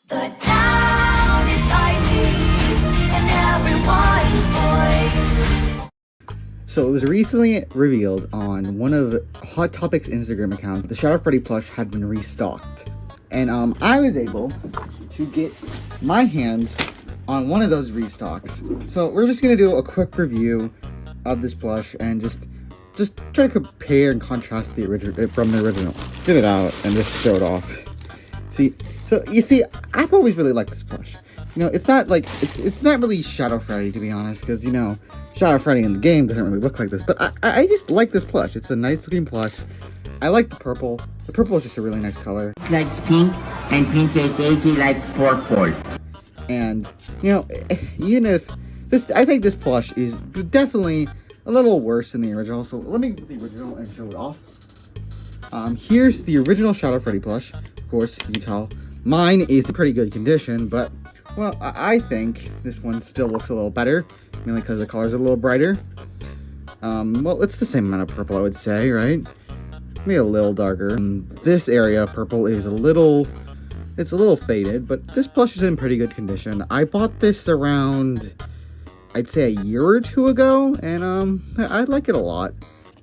The town is ID and everyone's voice. So it was recently revealed on one of Hot Topic's Instagram account, the Shadow Freddy plush had been restocked. And I was able to get my hands on one of those restocks. So we're just gonna do a quick review of this plush and just try to compare and contrast the original from the original. Get it out and just show it off. So you see, I've always really liked this plush. You know, it's not like it's not really Shadow Freddy, to be honest, because you know Shadow Freddy in the game doesn't really look like this. But I just like this plush. It's a nice looking plush. I like the purple. The purple is just a really nice color. She likes pink, and Princess Daisy likes purple. And you know, even if this, I think this plush is definitely a little worse than the original. So let me get the original and show it off. Here's the original Shadow Freddy plush. Of course, you can tell mine is in pretty good condition, but well, I think this one still looks a little better, mainly because the colors are a little brighter. Well, it's the same amount of purple, I would say, right? Maybe a little darker. This area, purple, is a little faded, but this plush is in pretty good condition. I bought this around, I'd say a year or two ago, and I like it a lot.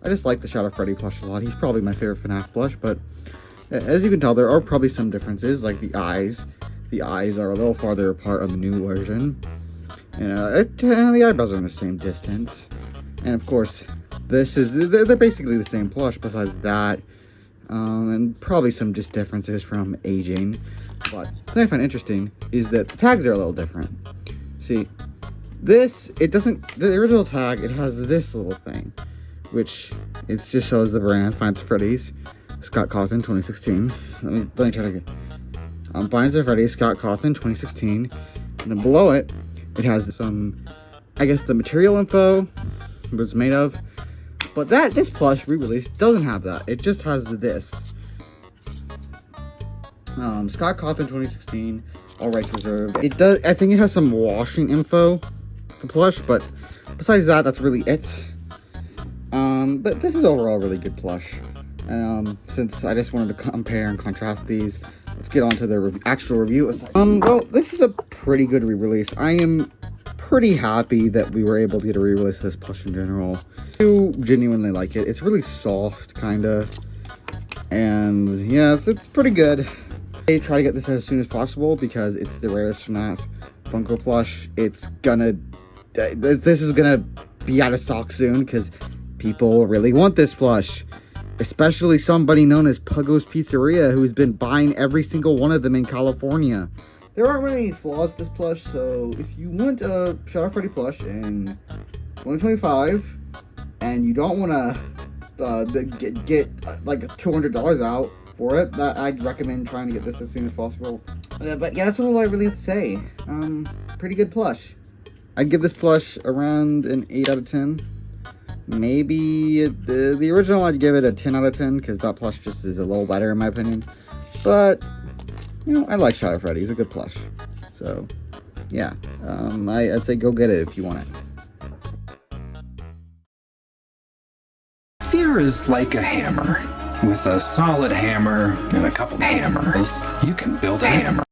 I just like the Shadow Freddy plush a lot. He's probably my favorite FNAF plush, but as you can tell, there are probably some differences, like the eyes. The eyes are a little farther apart on the new version. And the eyebrows are in the same distance. And of course, they're basically the same plush besides that. And probably some just differences from aging. But something I find interesting is that the tags are a little different. See, the original tag, it has this little thing, which it just shows the brand, Finds Freddy's, Scott Cawthon 2016. Let me try to get Finds Freddy's, Scott Cawthon 2016. And then below it, it has some, I guess, the material info it was made of. But this plush re-release doesn't have that. It just has this. Scott Cawthon 2016, all rights reserved. It does. I think it has some washing info, the plush, but besides that, that's really it. But this is overall a really good plush. Since I just wanted to compare and contrast these, let's get on to the actual review. Well, this is a pretty good re-release. I am pretty happy that we were able to get a re-release of this plush in general. I do genuinely like it. It's really soft, kinda. And yeah, it's pretty good. I try to get this as soon as possible because it's the rarest FNAF Funko plush. This is gonna be out of stock soon because people really want this plush. Especially somebody known as Puggo's Pizzeria, who's been buying every single one of them in California. There aren't really any flaws with this plush, so if you want a Shadow Freddy plush in 2025, and you don't want to get like $200 out for it, I'd recommend trying to get this as soon as possible. But yeah, that's all I really have to say. Pretty good plush. I'd give this plush around an 8 out of 10. Maybe the original, I'd give it a 10 out of 10 because that plush just is a little better in my opinion. But you know, I like Shadow Freddy. He's a good plush. So yeah, I'd say go get it if you want it. Fear is like a hammer. With a solid hammer and a couple hammers, you can build a hammer.